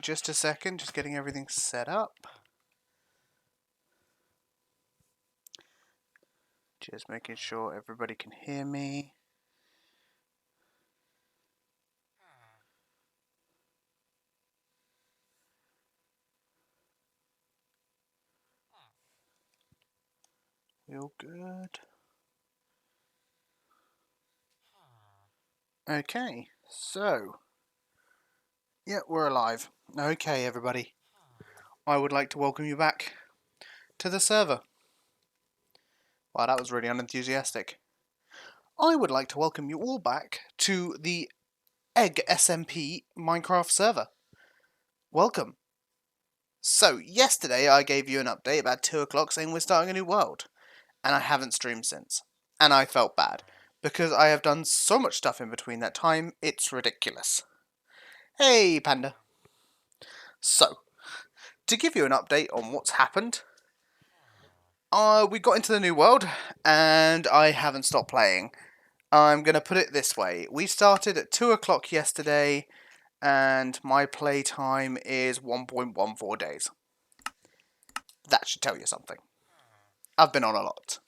just a second, just getting everything set up. Just making sure everybody can hear me. We all good? Okay, so, yeah, we're alive. Okay, everybody. I would like to welcome you back to the server. Wow, that was really unenthusiastic. I would like to welcome you all back to the Egg SMP Minecraft server. Welcome. So, yesterday I gave you an update about 2 o'clock saying we're starting a new world. And I haven't streamed since. And I felt bad, because I have done so much stuff in between that time, it's ridiculous. Hey, Panda. So, to give you an update on what's happened, we got into the new world, and I haven't stopped playing. I'm going to put it this way. We started at 2 o'clock yesterday, and my playtime is 1.14 days. That should tell you something. I've been on a lot.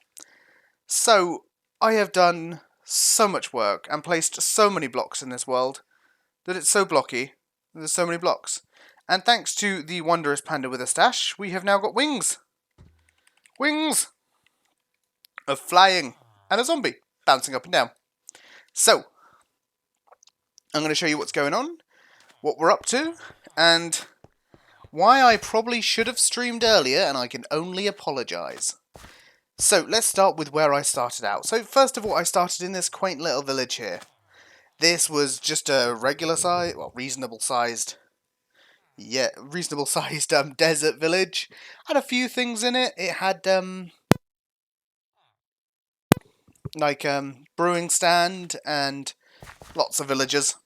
So, I have done so much work and placed so many blocks in this world that it's so blocky, there's so many blocks. And thanks to the wondrous panda with a stash, we have now got wings. Wings of flying and a zombie bouncing up and down. So, I'm going to show you what's going on, what we're up to, and why I probably should have streamed earlier, and I can only apologise. So, let's start with where I started out. So, first of all, I started in this quaint little village here. This was just a regular size, well, reasonable sized desert village. Had a few things in it. It had, brewing stand and lots of villagers.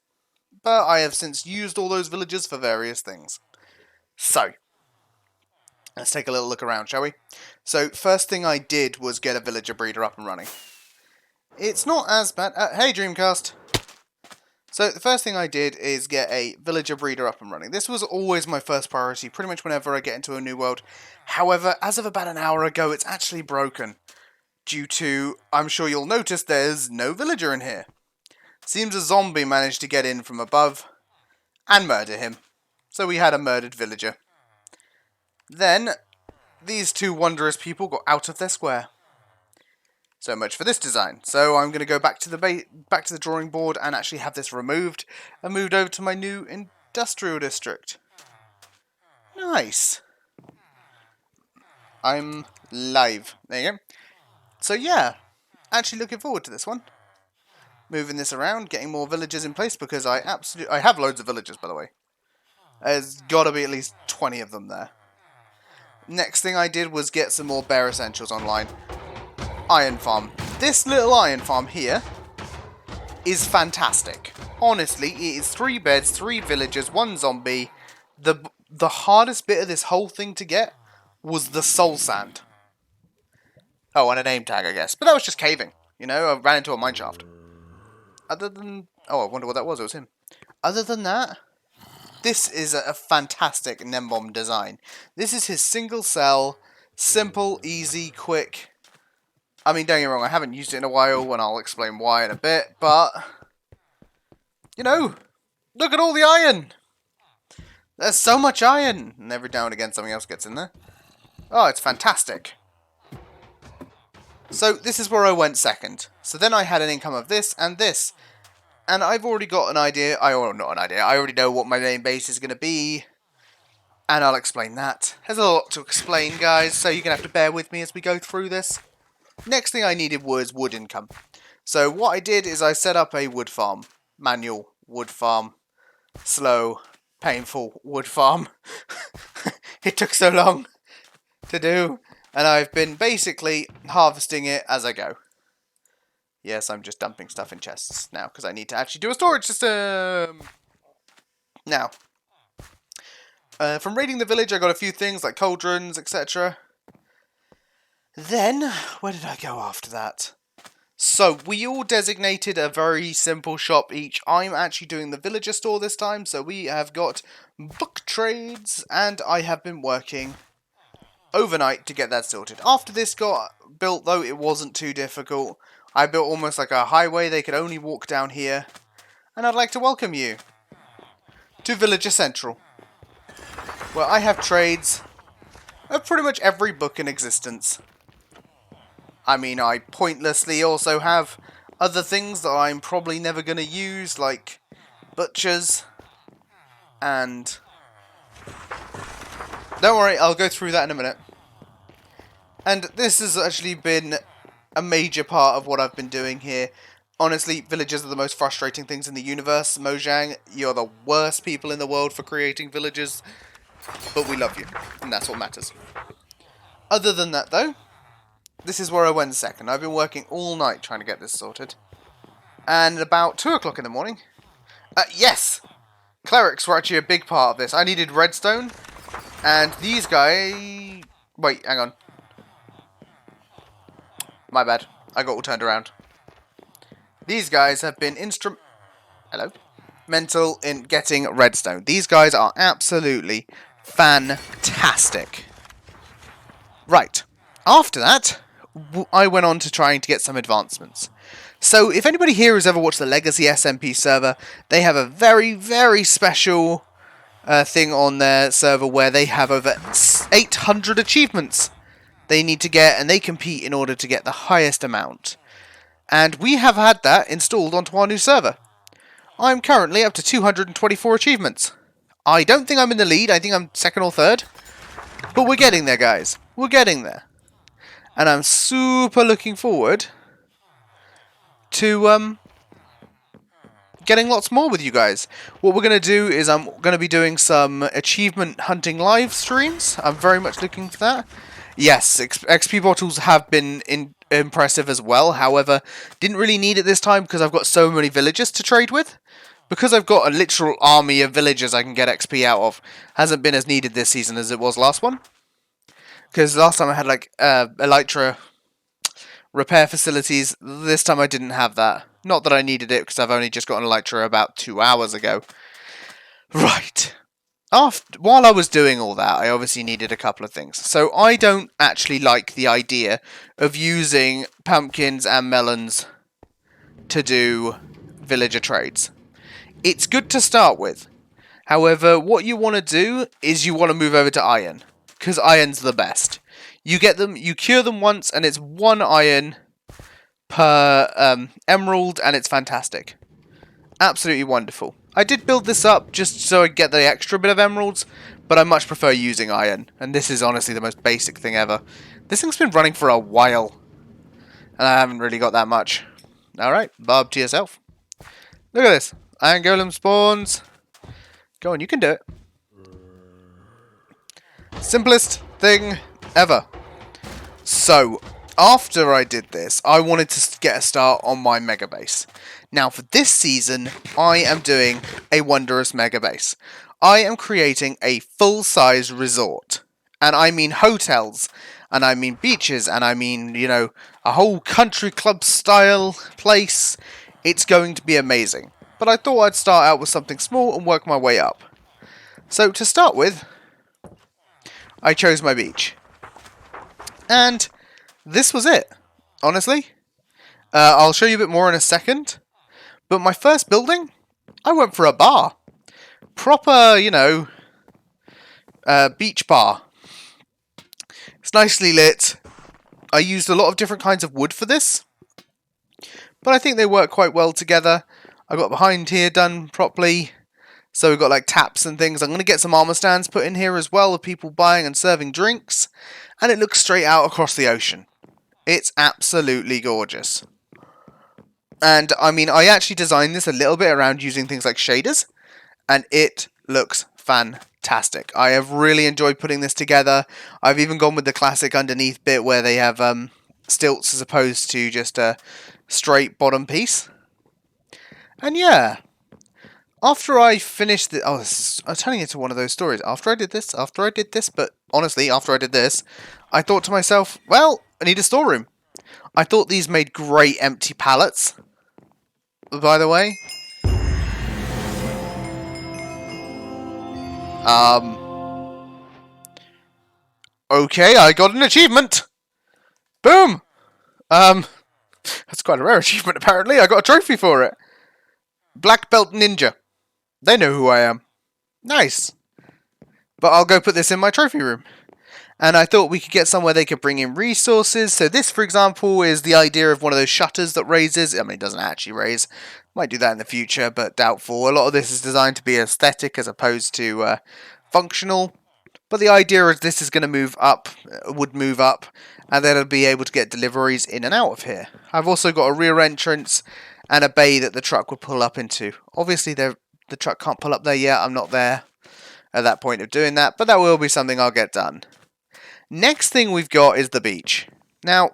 But I have since used all those villagers for various things. So, let's take a little look around, shall we? So, first thing I did was get a villager breeder up and running. It's not as bad. Hey, Dreamcast! So, the first thing I did is get a villager breeder up and running. This was always my first priority, pretty much whenever I get into a new world. However, as of about an hour ago, it's actually broken. Due to, I'm sure you'll notice, there's no villager in here. Seems a zombie managed to get in from above and murder him. So we had a murdered villager. Then, these two wondrous people got out of their square. So much for this design. So I'm going to go back to the drawing board and actually have this removed and moved over to my new industrial district. Nice. I'm live. There you go. So yeah, actually looking forward to this one. Moving this around, getting more villagers in place because I have loads of villagers, by the way. There's got to be at least 20 of them there. Next thing I did was get some more bare essentials online. Iron farm. This little iron farm here is fantastic. Honestly, it is 3 beds, 3 villagers, 1 zombie. The hardest bit of this whole thing to get was the soul sand. Oh, and a name tag, I guess. But that was just caving. You know, I ran into a mineshaft. Other than... Oh, I wonder what that was. It was him. Other than that, this is a fantastic Nembomb design. This is his single cell, simple, easy, quick. I mean, don't get me wrong, I haven't used it in a while, and I'll explain why in a bit, but... You know, look at all the iron! There's so much iron! And every now and again something else gets in there. Oh, it's fantastic. So, this is where I went second. So then I had an income of this and this. And I've already got an idea, I already know what my main base is going to be. And I'll explain that. There's a lot to explain, guys, so you're going to have to bear with me as we go through this. Next thing I needed was wood income. So what I did is I set up a wood farm. Manual wood farm. Slow, painful wood farm. It took so long to do. And I've been basically harvesting it as I go. Yes, I'm just dumping stuff in chests now because I need to actually do a storage system. Now, from raiding the village, I got a few things like cauldrons, etc. Then, where did I go after that? So, we all designated a very simple shop each. I'm actually doing the villager store this time, so we have got book trades, and I have been working overnight to get that sorted. After this got built, though, it wasn't too difficult. I built almost like a highway. They could only walk down here. And I'd like to welcome you to Villager Central, where I have trades of pretty much every book in existence. I mean, I pointlessly also have other things that I'm probably never going to use, like butchers, and don't worry, I'll go through that in a minute. And this has actually been a major part of what I've been doing here. Honestly, villagers are the most frustrating things in the universe. Mojang, you're the worst people in the world for creating villagers, but we love you, and that's what matters. Other than that, though, this is where I went second. I've been working all night trying to get this sorted. And about 2 o'clock in the morning... yes! Clerics were actually a big part of this. I needed redstone, and these guys... Wait, hang on. My bad. I got all turned around. These guys have been mental in getting redstone. These guys are absolutely fantastic. Right. After that, I went on to trying to get some advancements. So, if anybody here has ever watched the Legacy SMP server, they have a very, very special thing on their server where they have over 800 achievements they need to get, and they compete in order to get the highest amount. And we have had that installed onto our new server. I'm currently up to 224 achievements. I don't think I'm in the lead, I think I'm second or third. But we're getting there, guys. We're getting there. And I'm super looking forward to getting lots more with you guys. What we're going to do is I'm going to be doing some achievement hunting live streams. I'm very much looking for that. Yes, XP bottles have been impressive as well. However, didn't really need it this time because I've got so many villagers to trade with. Because I've got a literal army of villagers I can get XP out of. Hasn't been as needed this season as it was last one. Because last time I had like elytra repair facilities. This time I didn't have that. Not that I needed it because I've only just got an elytra about 2 hours ago. Right. While I was doing all that, I obviously needed a couple of things. So I don't actually like the idea of using pumpkins and melons to do villager trades. It's good to start with. However, what you want to do is you want to move over to iron. Because iron's the best. You get them, you cure them once, and it's 1 iron per emerald, and it's fantastic. Absolutely wonderful. I did build this up just so I get the extra bit of emeralds, but I much prefer using iron, and this is honestly the most basic thing ever. This thing's been running for a while, and I haven't really got that much. Alright, Bob to yourself. Look at this. Iron golem spawns. Go on, you can do it. Simplest thing ever. So, after I did this, I wanted to get a start on my Megabase. Now, for this season, I am doing a wondrous Megabase. I am creating a full-size resort. And I mean hotels, and I mean beaches, and I mean, you know, a whole country club style place. It's going to be amazing. But I thought I'd start out with something small and work my way up. So, to start with, I chose my beach. And this was it, honestly. I'll show you a bit more in a second. But my first building, I went for a bar. Proper, you know, beach bar. It's nicely lit. I used a lot of different kinds of wood for this. But I think they work quite well together. I got behind here done properly. So we've got like taps and things. I'm going to get some armor stands put in here as well of people buying and serving drinks. And it looks straight out across the ocean. It's absolutely gorgeous. And I mean, I actually designed this a little bit around using things like shaders. And it looks fantastic. I have really enjoyed putting this together. I've even gone with the classic underneath bit where they have stilts as opposed to just a straight bottom piece. And yeah. After I finished the... Oh, I'm turning into one of those stories. After I did this, but honestly, after I did this, I thought to myself, well, I need a storeroom. I thought these made great empty pallets, by the way. Okay, I got an achievement! Boom! That's quite a rare achievement, apparently. I got a trophy for it. Black Belt Ninja. They know who I am. Nice. But I'll go put this in my trophy room. And I thought we could get somewhere they could bring in resources. So this, for example, is the idea of one of those shutters that raises. I mean, it doesn't actually raise. Might do that in the future, but doubtful. A lot of this is designed to be aesthetic as opposed to functional. But the idea is this is going to move up, and then it'll be able to get deliveries in and out of here. I've also got a rear entrance and a bay that the truck would pull up into. Obviously, the truck can't pull up there yet. I'm not there at that point of doing that, but that will be something I'll get done. Next thing we've got is the beach. Now,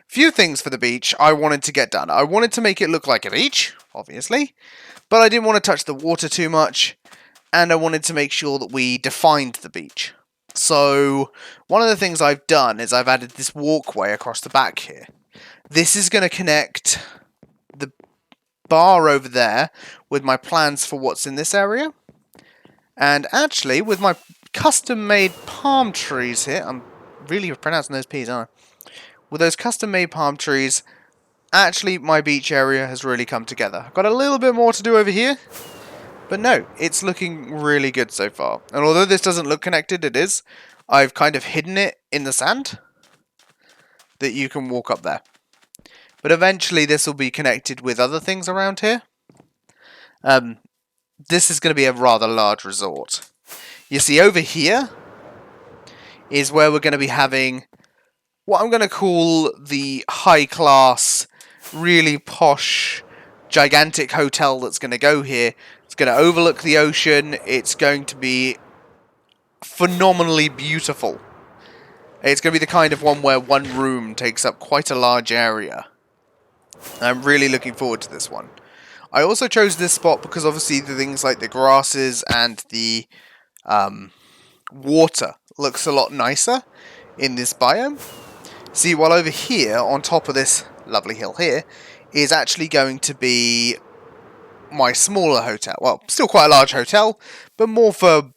few things for the beach I wanted to get done. I wanted to make it look like a beach, obviously, but I didn't want to touch the water too much, and I wanted to make sure that we defined the beach. So, one of the things I've done is I've added this walkway across the back here. This is going to connect the bar over there with my plans for what's in this area. And actually, with my custom-made palm trees here, I'm really pronouncing those P's, aren't I? With those custom-made palm trees, actually my beach area has really come together. I've got a little bit more to do over here, but no, it's looking really good so far. And although this doesn't look connected, it is. I've kind of hidden it in the sand that you can walk up there. But eventually this will be connected with other things around here. This is going to be a rather large resort. You see, over here is where we're going to be having what I'm going to call the high-class, really posh, gigantic hotel that's going to go here. It's going to overlook the ocean. It's going to be phenomenally beautiful. It's going to be the kind of one where one room takes up quite a large area. I'm really looking forward to this one. I also chose this spot because obviously the things like the grasses and the water looks a lot nicer in this biome. See, while over here, on top of this lovely hill here, is actually going to be my smaller hotel. Well, still quite a large hotel, but more for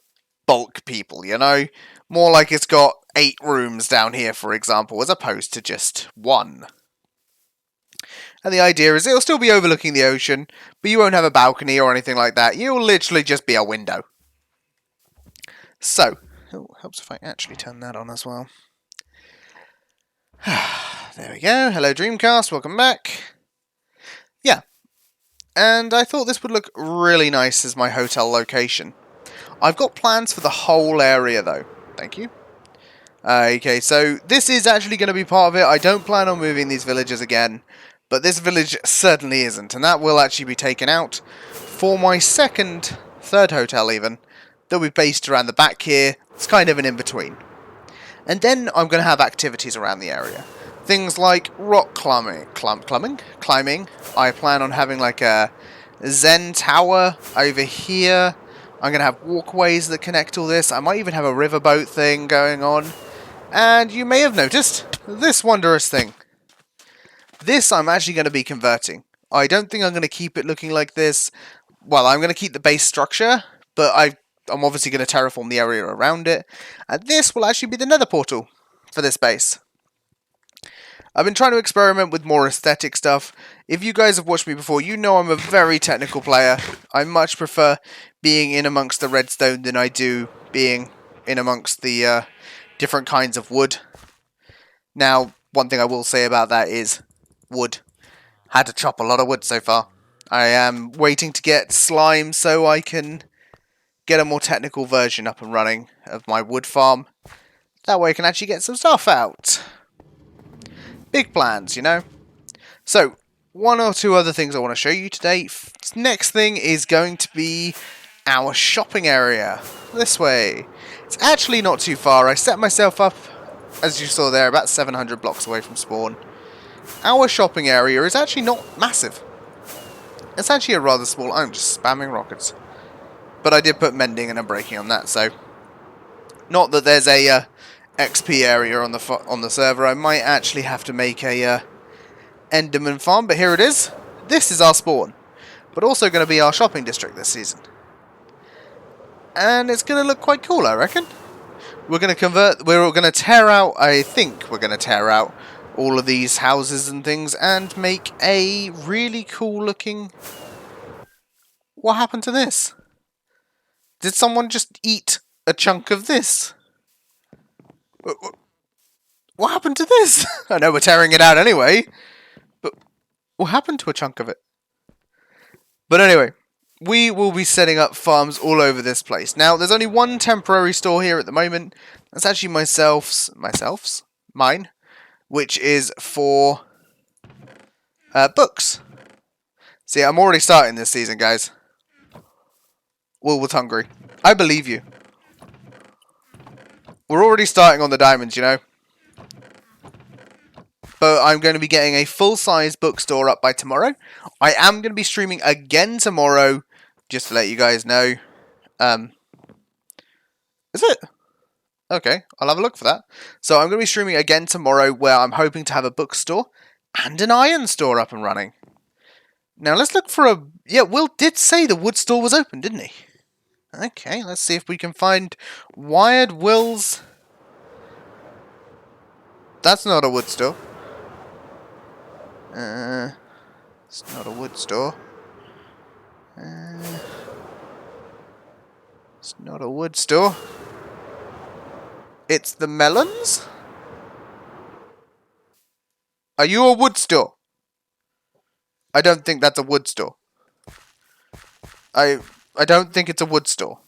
bulk people, you know? More like it's got 8 rooms down here, for example, as opposed to just 1. And the idea is it'll still be overlooking the ocean, but you won't have a balcony or anything like that. You'll literally just be a window. So, it helps if I actually turn that on as well. There we go. Hello Dreamcast, welcome back. Yeah, and I thought this would look really nice as my hotel location. I've got plans for the whole area though. Thank you. Okay, so this is actually going to be part of it. I don't plan on moving these villages again, but this village certainly isn't, and that will actually be taken out for my third hotel even, that we've based around the back here. It's kind of an in-between. And then I'm going to have activities around the area. Things like rock climbing. I plan on having like a Zen tower over here. I'm going to have walkways that connect all this. I might even have a riverboat thing going on. And you may have noticed this wondrous thing. This I'm actually going to be converting. I don't think I'm going to keep it looking like this. Well, I'm going to keep the base structure, but I'm obviously going to terraform the area around it. And this will actually be the Nether Portal for this base. I've been trying to experiment with more aesthetic stuff. If you guys have watched me before, you know I'm a very technical player. I much prefer being in amongst the redstone than I do being in amongst the different kinds of wood. Now, one thing I will say about that is wood. Had to chop a lot of wood so far. I am waiting to get slime so I can get a more technical version up and running of my wood farm. That way I can actually get some stuff out. Big plans, you know. So, one or two other things I want to show you today. Next thing is going to be our shopping area. This way. It's actually not too far. I set myself up, as you saw there, about 700 blocks away from spawn. Our shopping area is actually not massive. It's actually a rather small... I'm just spamming rockets. But I did put mending and breaking on that, so... Not that there's a XP area on the server. I might actually have to make a Enderman Farm, but here it is. This is our spawn, but also going to be our shopping district this season. And it's going to look quite cool, I reckon. We're going to tear out, I think we're going to tear out all of these houses and things and make a really cool looking... What happened to this? Did someone just eat a chunk of this? What happened to this? I know we're tearing it out anyway, but what happened to a chunk of it? But anyway, we will be setting up farms all over this place. Now, there's only one temporary store here at the moment. That's actually mine, which is for books. See, I'm already starting this season, guys. Woolworth's hungry. I believe you. We're already starting on the diamonds, you know. But I'm going to be getting a full-size bookstore up by tomorrow. I am going to be streaming again tomorrow, just to let you guys know. Is it? Okay, I'll have a look for that. So I'm going to be streaming again tomorrow, where I'm hoping to have a bookstore and an iron store up and running. Now, let's look for a... Yeah, Will did say the wood store was open, didn't he? Okay, let's see if we can find Wired Will's... That's not a wood store. It's not a wood store. It's not a wood store. It's the melons? Are you a wood store? I don't think that's a wood store. I don't think it's a wood store.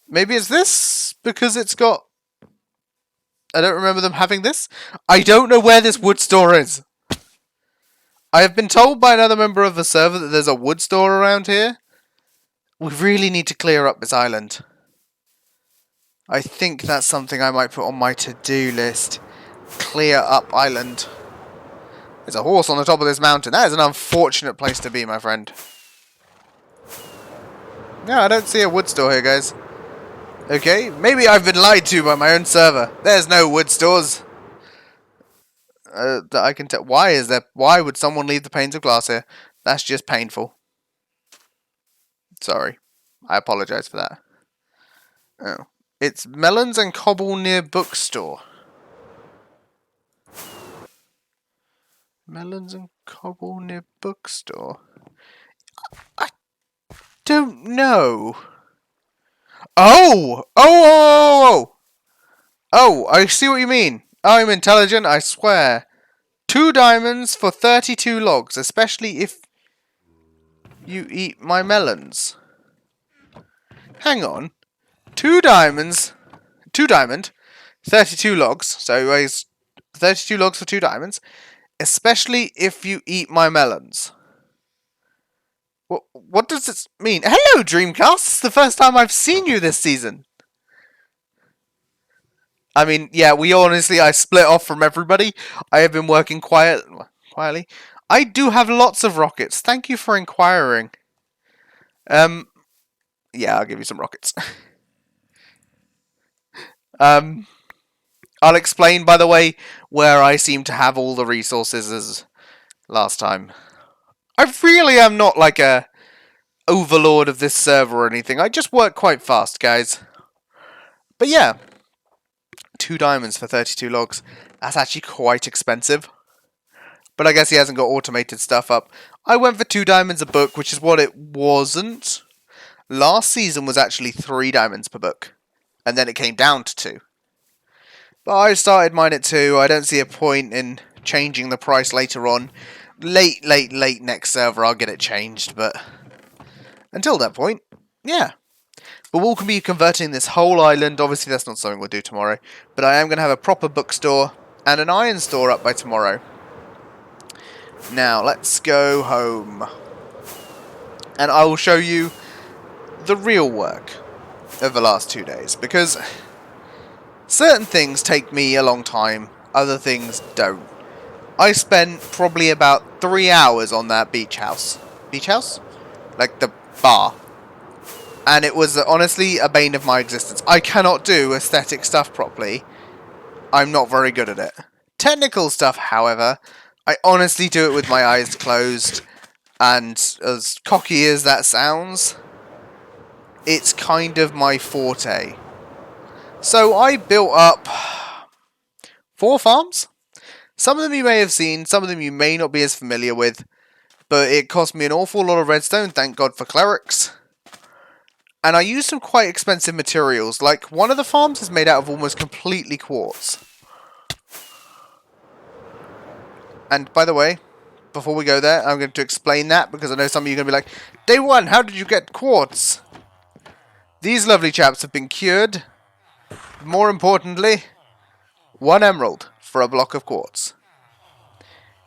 Maybe it's this? Because it's got... I don't remember them having this. I don't know where this wood store is. I have been told by another member of the server that there's a wood store around here. We really need to clear up this island. I think that's something I might put on my to-do list. Clear up island. There's a horse on the top of this mountain. That is an unfortunate place to be, my friend. No, I don't see a wood store here, guys. Okay, maybe I've been lied to by my own server. There's no wood stores. That I can tell. Why would someone leave the panes of glass here? That's just painful. Sorry. I apologize for that. Oh. It's Melons and Cobble near bookstore. Melons and Cobble near bookstore. I don't know. Oh, I see what you mean. I'm intelligent, I swear. 2 diamonds for 32 logs, especially if you eat my melons. Hang on. 2 diamond, 32 logs. So it's 32 logs for 2 diamonds, especially if you eat my melons. What does this mean? Hello, Dreamcast! It's the first time I've seen you this season. I mean, yeah, I split off from everybody. I have been working quietly. I do have lots of rockets. Thank you for inquiring. Yeah, I'll give you some rockets. I'll explain, by the way, where I seem to have all the resources as last time. I really am not like a overlord of this server or anything. I just work quite fast, guys. But yeah, 2 diamonds for 32 logs. That's actually quite expensive. But I guess he hasn't got automated stuff up. I went for 2 diamonds a book, which is what it wasn't. Last season was actually 3 diamonds per book. And then it came down to 2. But I started mine at 2. I don't see a point in changing the price later on. Late next server I'll get it changed, but until that point, yeah. But we'll be converting this whole island. Obviously that's not something we'll do tomorrow, but I am going to have a proper bookstore and an iron store up by tomorrow. Now let's go home and I will show you the real work of the last 2 days, because certain things take me a long time, other things don't. I spent probably about 3 hours on that beach house. Beach house? Like the bar. And it was honestly a bane of my existence. I cannot do aesthetic stuff properly. I'm not very good at it. Technical stuff, however, I honestly do it with my eyes closed, and as cocky as that sounds, it's kind of my forte. So I built up 4 farms. Some of them you may have seen, some of them you may not be as familiar with, but it cost me an awful lot of redstone, thank God for clerics. And I used some quite expensive materials, like one of the farms is made out of almost completely quartz. And by the way, before we go there, I'm going to explain that, because I know some of you are going to be like, Day 1, how did you get quartz? These lovely chaps have been cured. More importantly, 1 emerald for a block of quartz.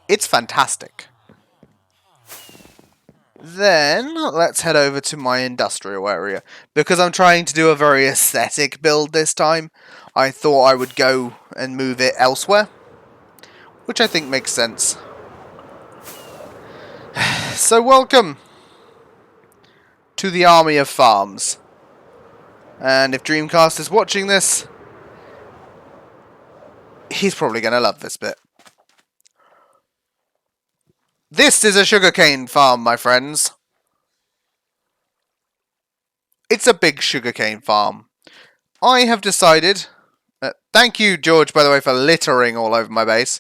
It's fantastic. Then, let's head over to my industrial area. Because I'm trying to do a very aesthetic build this time, I thought I would go and move it elsewhere. Which I think makes sense. So welcome to the army of farms. And if Dreamcast is watching this, he's probably going to love this bit. This is a sugarcane farm, my friends. It's a big sugarcane farm. I have decided... thank you, George, by the way, for littering all over my base.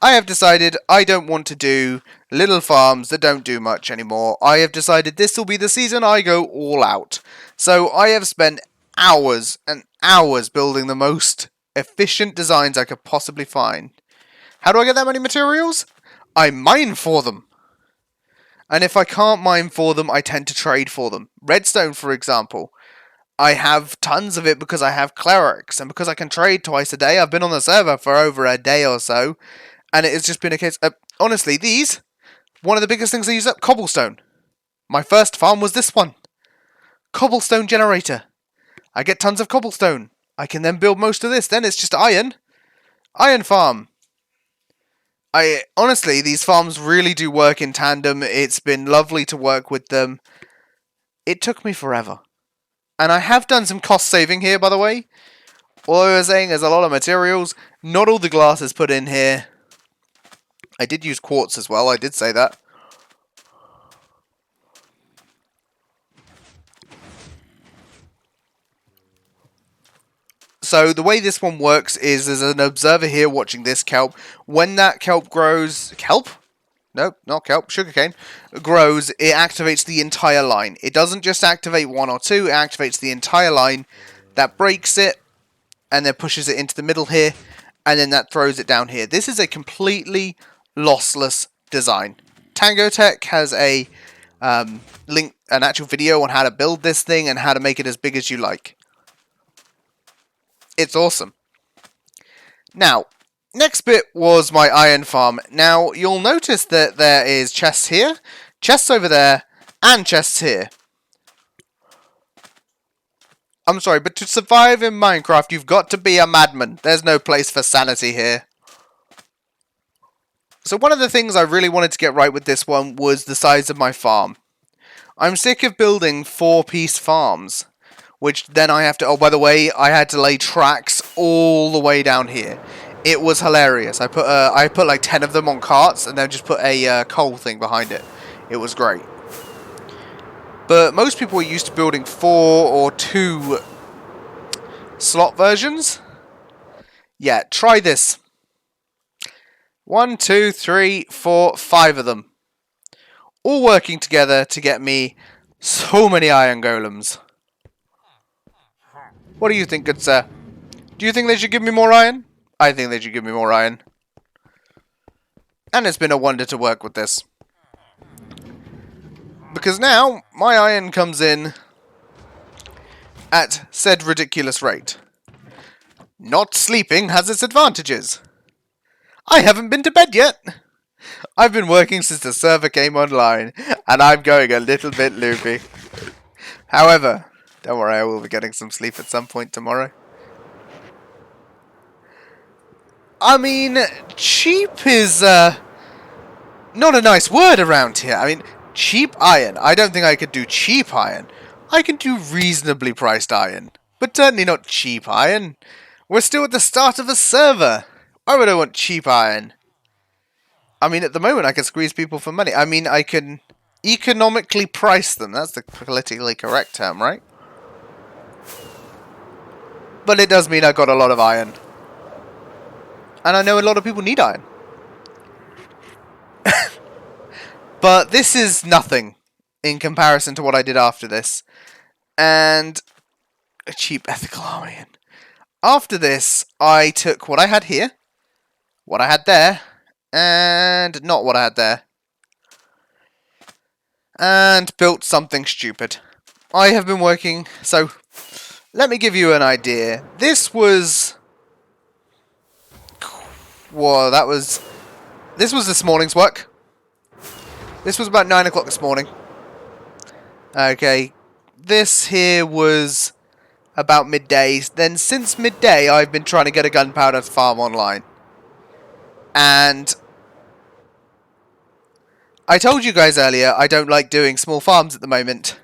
I have decided I don't want to do little farms that don't do much anymore. I have decided this will be the season I go all out. So I have spent hours and hours building the most efficient designs I could possibly find. How do I get that many materials? I mine for them. And if I can't mine for them, I tend to trade for them. Redstone, for example. I have tons of it because I have clerics, and because I can trade twice a day. I've been on the server for over a day or so, and it has just been a case of, honestly, one of the biggest things I use up, cobblestone. My first farm was this one. Cobblestone generator. I get tons of cobblestone. I can then build most of this. Then it's just iron. Iron farm. Honestly, these farms really do work in tandem. It's been lovely to work with them. It took me forever. And I have done some cost saving here, by the way. All I was saying is a lot of materials. Not all the glass is put in here. I did use quartz as well, I did say that. So the way this one works is there's an observer here watching this kelp. When that kelp grows... Kelp? No, not kelp. Sugarcane. Grows, it activates the entire line. It doesn't just activate 1 or 2, it activates the entire line. That breaks it, and then pushes it into the middle here, and then that throws it down here. This is a completely lossless design. Tango Tech has a link, an actual video on how to build this thing and how to make it as big as you like. It's awesome. Now, next bit was my iron farm. Now, you'll notice that there is chests here, chests over there, and chests here. I'm sorry, but to survive in Minecraft, you've got to be a madman. There's no place for sanity here. So one of the things I really wanted to get right with this one was the size of my farm. I'm sick of building 4-piece farms, which then I have to... Oh, by the way, I had to lay tracks all the way down here. It was hilarious. I put like 10 of them on carts and then just put a coal thing behind it. It was great. But most people are used to building 4 or 2 slot versions. Yeah, try this. 1, 2, 3, 4, 5 of them. All working together to get me so many iron golems. What do you think, good sir? Do you think they should give me more iron? I think they should give me more iron. And it's been a wonder to work with this. Because now, my iron comes in at said ridiculous rate. Not sleeping has its advantages. I haven't been to bed yet. I've been working since the server came online, and I'm going a little bit loopy. However, don't worry, I will be getting some sleep at some point tomorrow. I mean, cheap is not a nice word around here. I mean, cheap iron. I don't think I could do cheap iron. I can do reasonably priced iron, but certainly not cheap iron. We're still at the start of a server. Why would I want cheap iron? I mean, at the moment, I can squeeze people for money. I mean, I can economically price them. That's the politically correct term, right? But it does mean I got a lot of iron. And I know a lot of people need iron. But this is nothing in comparison to what I did after this. And a cheap ethical iron. After this, I took what I had here, what I had there, and not what I had there, and built something stupid. I have been working, so let me give you an idea. This was, whoa, this was this morning's work. This was about 9 o'clock this morning. Okay, this here was about midday. Then since midday, I've been trying to get a Gunpowder Farm online. And I told you guys earlier, I don't like doing small farms at the moment.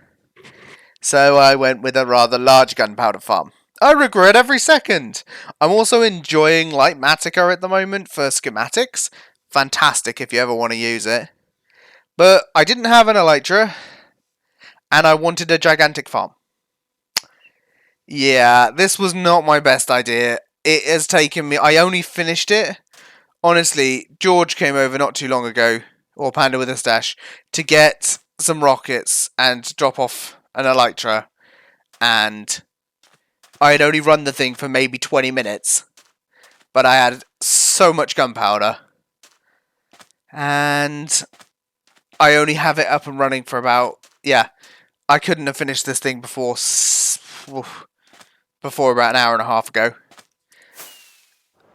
So I went with a rather large Gunpowder Farm. I regret every second. I'm also enjoying Lightmatica at the moment for schematics. Fantastic if you ever want to use it. But I didn't have an Elytra, and I wanted a gigantic farm. Yeah, this was not my best idea. It has taken me... I only finished it. Honestly, George came over not too long ago, or Panda with a Stash, to get some rockets and drop off an Elytra. And I had only run the thing for maybe 20 minutes. But I had so much gunpowder. And I only have it up and running for about... Yeah, I couldn't have finished this thing before about an hour and a half ago.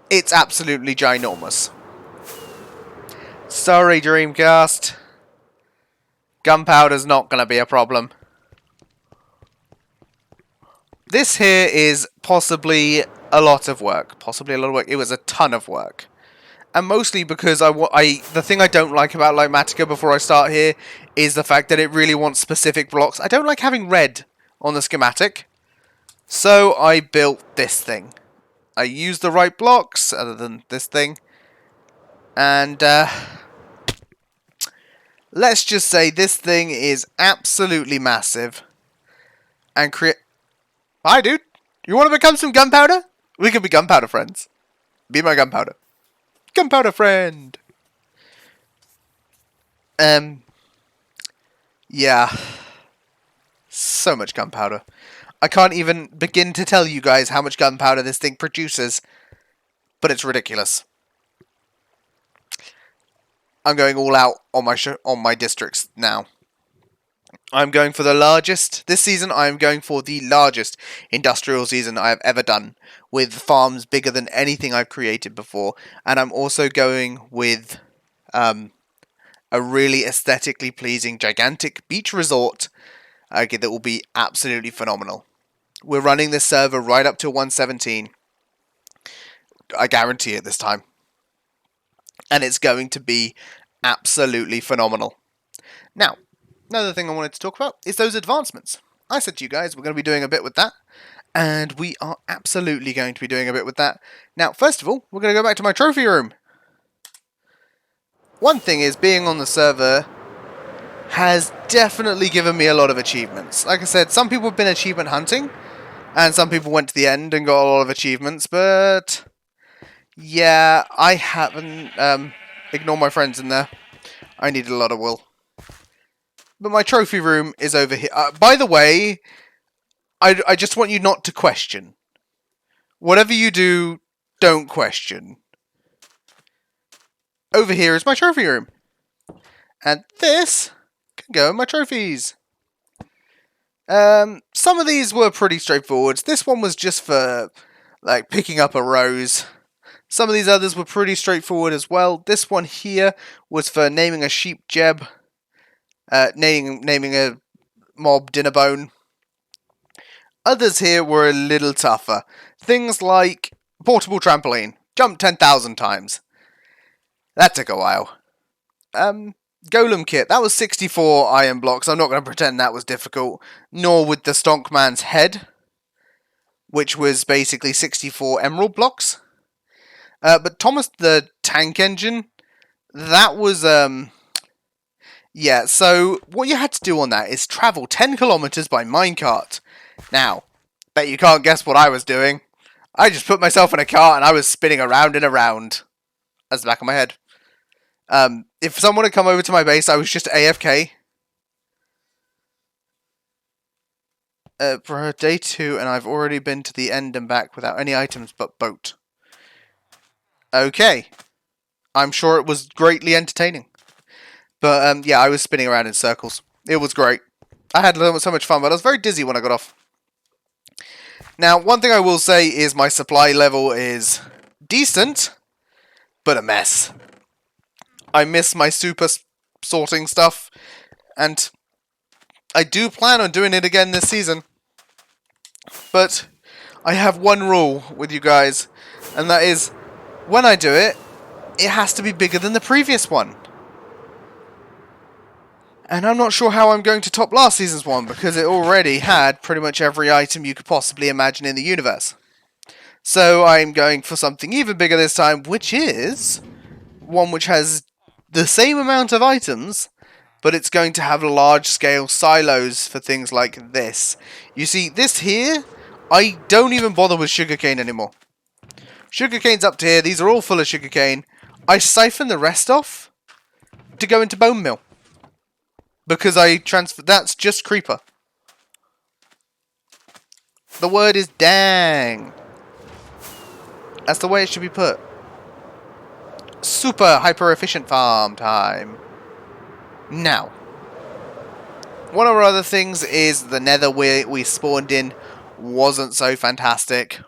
It's absolutely ginormous. Sorry, Dreamcast. Gunpowder's not going to be a problem. This here is possibly a lot of work. Possibly a lot of work. It was a ton of work. And mostly because the thing I don't like about Lightmatica before I start here is the fact that it really wants specific blocks. I don't like having red on the schematic. So I built this thing. I used the right blocks, other than this thing. And let's just say this thing is absolutely massive. And Hi, dude. You want to become some gunpowder? We can be gunpowder friends. Be my gunpowder. Gunpowder friend. Yeah. So much gunpowder. I can't even begin to tell you guys how much gunpowder this thing produces. But it's ridiculous. I'm going all out on my districts now. I'm going for the largest. This season, I'm going for the largest industrial season I have ever done, with farms bigger than anything I've created before. And I'm also going with a really aesthetically pleasing, gigantic beach resort that will be absolutely phenomenal. We're running this server right up to 117. I guarantee it this time. And it's going to be absolutely phenomenal. Now, another thing I wanted to talk about is those advancements. I said to you guys we're going to be doing a bit with that. And we are absolutely going to be doing a bit with that. Now, first of all, we're going to go back to my trophy room. One thing is, being on the server has definitely given me a lot of achievements. Like I said, some people have been achievement hunting. And some people went to the end and got a lot of achievements. But yeah, I haven't... ignore my friends in there. I needed a lot of wool. But my trophy room is over here. By the way, I just want you not to question. Whatever you do, don't question. Over here is my trophy room. And this can go in my trophies. Some of these were pretty straightforward. This one was just for, like, picking up a rose. Some of these others were pretty straightforward as well. This one here was for naming a sheep Jeb. Naming a mob Dinnerbone. Others here were a little tougher. Things like portable trampoline. Jump 10,000 times. That took a while. Golem kit. That was 64 iron blocks. I'm not going to pretend that was difficult. Nor with the Stonkman's head, which was basically 64 emerald blocks. But Thomas the Tank Engine, that was, yeah, so what you had to do on that is travel 10 kilometers by minecart. Now, bet you can't guess what I was doing. I just put myself in a cart and I was spinning around and around. That's the back of my head. If someone had come over to my base, I was just AFK. For day 2, and I've already been to the end and back without any items but boat. Okay. I'm sure it was greatly entertaining. But, yeah, I was spinning around in circles. It was great. I had so much fun, but I was very dizzy when I got off. Now, one thing I will say is my supply level is decent, but a mess. I miss my super sorting stuff, and I do plan on doing it again this season. But I have one rule with you guys, and that is, when I do it, it has to be bigger than the previous one. And I'm not sure how I'm going to top last season's one, because it already had pretty much every item you could possibly imagine in the universe. So I'm going for something even bigger this time, which is one which has the same amount of items, but it's going to have large-scale silos for things like this. You see, this here, I don't even bother with sugarcane anymore. Sugarcane's up to here. These are all full of sugarcane. I siphon the rest off to go into bone meal. Because I transfer... That's just creeper. The word is dang. That's the way it should be put. Super hyper-efficient farm time. Now, one of our other things is the nether we spawned in wasn't so fantastic.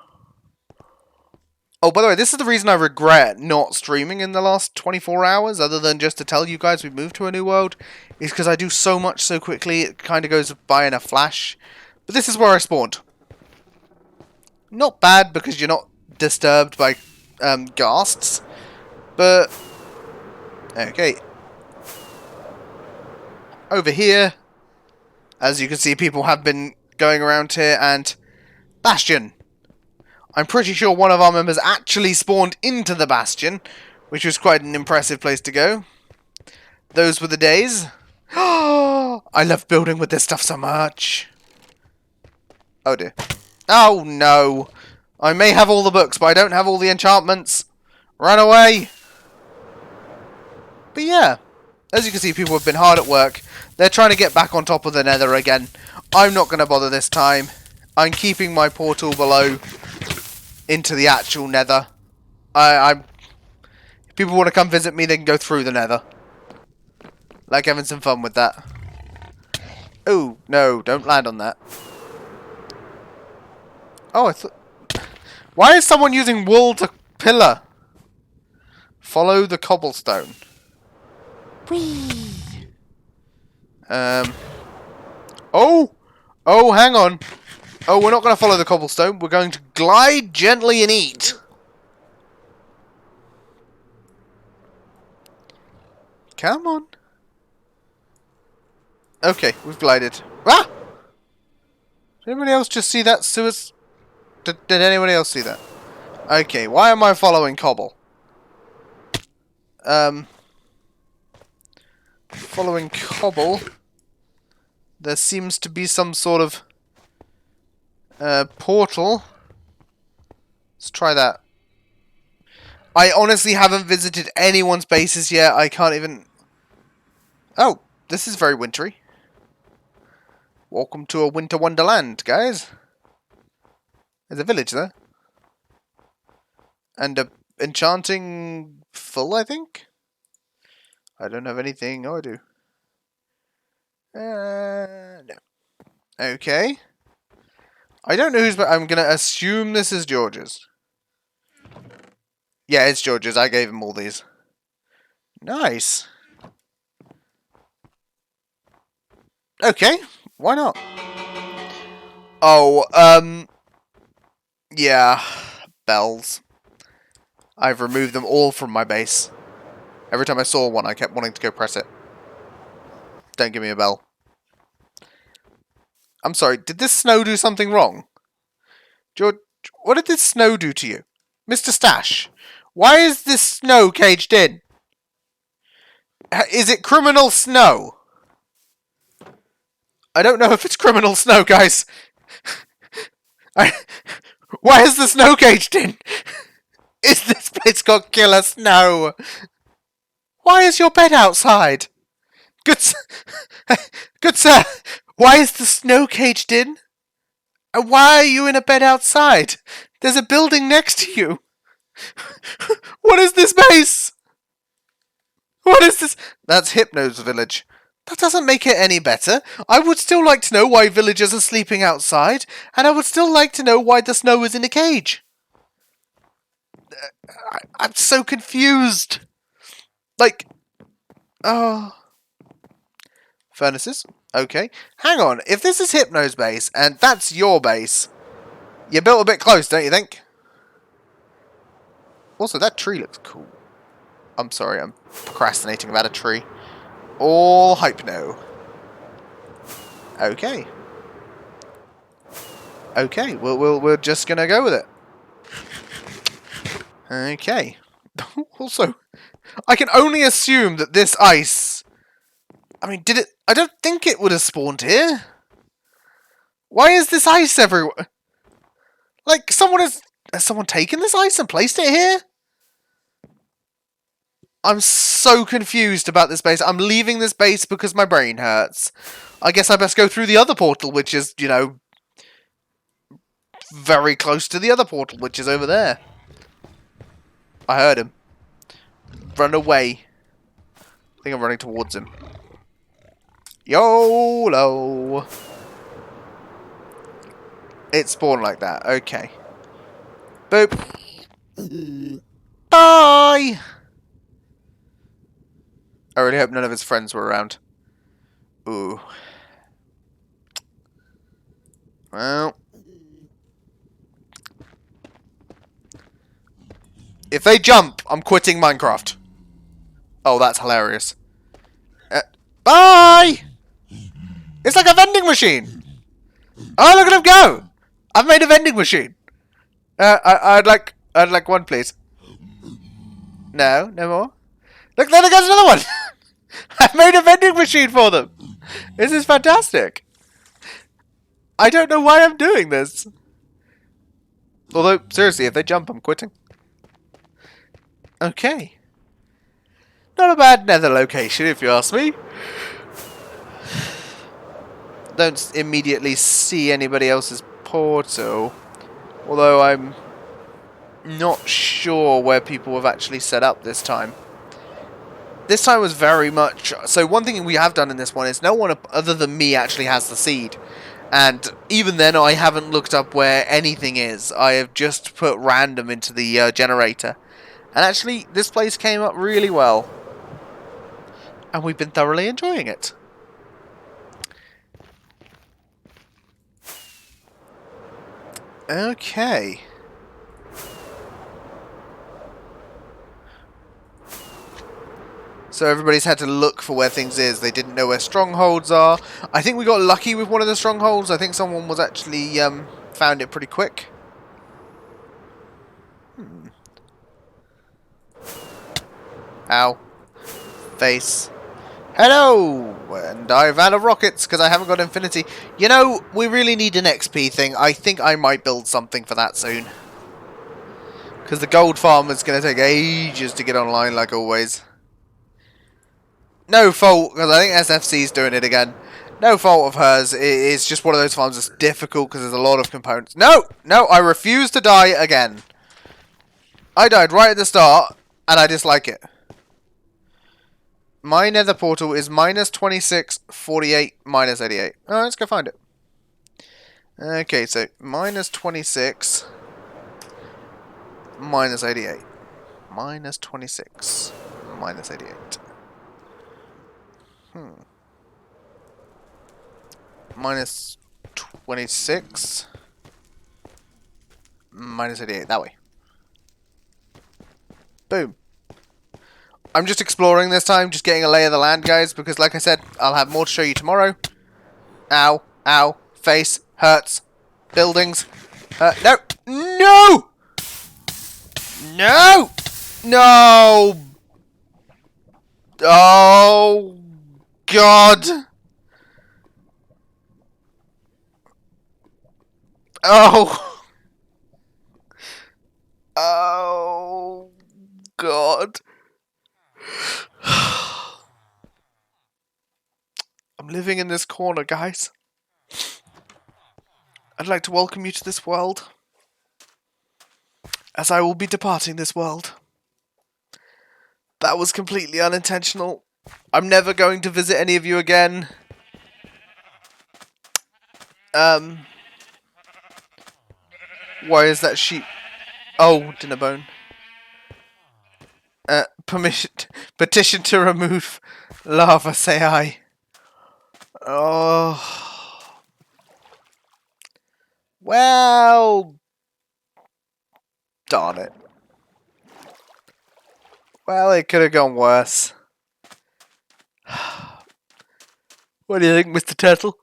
Oh, by the way, this is the reason I regret not streaming in the last 24 hours, other than just to tell you guys we've moved to a new world, is because I do so much so quickly, it kind of goes by in a flash. But this is where I spawned. Not bad, because you're not disturbed by ghasts, but... Okay. Over here, as you can see, people have been going around here, and... Bastion! I'm pretty sure one of our members actually spawned into the Bastion, which was quite an impressive place to go. Those were the days. I love building with this stuff so much. Oh dear. Oh no. I may have all the books, but I don't have all the enchantments. Run away. But yeah, as you can see, people have been hard at work. They're trying to get back on top of the nether again. I'm not going to bother this time. I'm keeping my portal below into the actual nether. If people want to come visit me, they can go through the nether. Like having some fun with that. Oh, no, don't land on that. Oh, I thought... Why is someone using wool to pillar? Follow the cobblestone. Whee! Oh! Oh, hang on. Oh, we're not going to follow the cobblestone. We're going to glide gently and eat. Come on. Okay, we've glided. Ah! Did anybody else just see that? Did anybody else see that? Okay, why am I following cobble? Following cobble. There seems to be some sort of portal. Let's try that. I honestly haven't visited anyone's bases yet. I can't even... Oh, this is very wintry. Welcome to a winter wonderland, guys. There's a village there. And a enchanting full, I think? I don't have anything. Oh, I do. No. Okay. I don't know who's... But I'm going to assume this is George's. Yeah, it's George's. I gave him all these. Nice. Okay. Why not? Oh, yeah. Bells. I've removed them all from my base. Every time I saw one, I kept wanting to go press it. Don't give me a bell. I'm sorry, did this snow do something wrong? George, what did this snow do to you? Mr. Stash, why is this snow caged in? Is it criminal snow? I don't know if it's criminal snow, guys. Why is the snow caged in? Is this place got killer snow? Why is your bed outside? Good, good sir. Why is the snow caged in? And why are you in a bed outside? There's a building next to you. What is this base? What is this? That's Hypno's village. That doesn't make it any better. I would still like to know why villagers are sleeping outside, and I would still like to know why the snow is in a cage. I'm so confused. Like, oh. Furnaces? Okay. Hang on, if this is Hypno's base, and that's your base, you're built a bit close, don't you think? Also, that tree looks cool. I'm sorry, I'm procrastinating about a tree. All Hypno. Okay. Okay, we're just gonna go with it. Okay. Also, I can only assume that this ice... I mean, did it... I don't think it would have spawned here. Why is this ice everywhere? Like, has someone taken this ice and placed it here? I'm so confused about this base. I'm leaving this base because my brain hurts. I guess I best go through the other portal, which is, you know, very close to the other portal, which is over there. I heard him. Run away. I think I'm running towards him. YOLO! It spawned like that. Okay. Boop. Bye! I really hope none of his friends were around. Ooh. Well. If they jump, I'm quitting Minecraft. Oh, that's hilarious. Bye! It's like a vending machine! Oh, look at him go! I've made a vending machine. I'd like one, please. No, no more. Look, there goes another one! I've made a vending machine for them! This is fantastic! I don't know why I'm doing this. Although, seriously, if they jump, I'm quitting. Okay. Not a bad nether location, if you ask me. Don't immediately see anybody else's portal. Although I'm not sure where people have actually set up this time. This time was very much... So one thing we have done in this one is no one other than me actually has the seed. And even then I haven't looked up where anything is. I have just put random into the generator. And actually this place came up really well. And we've been thoroughly enjoying it. Okay. So everybody's had to look for where things is. They didn't know where strongholds are. I think we got lucky with one of the strongholds. I think someone was actually found it pretty quick. Ow. Face. Hello! And I've out of rockets because I haven't got infinity. You know, we really need an XP thing. I think I might build something for that soon. Because the gold farm is going to take ages to get online, like always. No fault, because I think SFC's doing it again. No fault of hers. It's just one of those farms that's difficult because there's a lot of components. No! No, I refuse to die again. I died right at the start, and I dislike it. My nether portal is minus 26, 48, minus 88. Oh, let's go find it. Okay, so minus 26, minus 88. Minus 26, minus 88. Minus 26, minus 88, that way. Boom. I'm just exploring this time, just getting a lay of the land, guys, because like I said, I'll have more to show you tomorrow. Ow, ow, face, hurts, buildings, no, no! No! No! Oh, God. Oh. Oh, God. I'm living in this corner, guys. I'd like to welcome you to this world, as I will be departing this world. That was completely unintentional. I'm never going to visit any of you again. Why is that sheep? Oh, dinner bone. Petition to remove lava, say I. Oh. Well. Darn it. Well, it could have gone worse. What do you think, Mr. Turtle?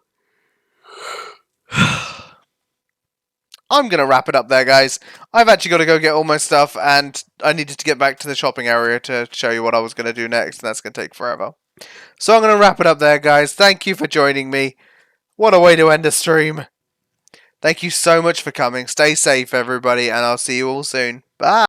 I'm going to wrap it up there, guys. I've actually got to go get all my stuff, and I needed to get back to the shopping area to show you what I was going to do next, and that's going to take forever. So I'm going to wrap it up there, guys. Thank you for joining me. What a way to end a stream. Thank you so much for coming. Stay safe, everybody, and I'll see you all soon. Bye.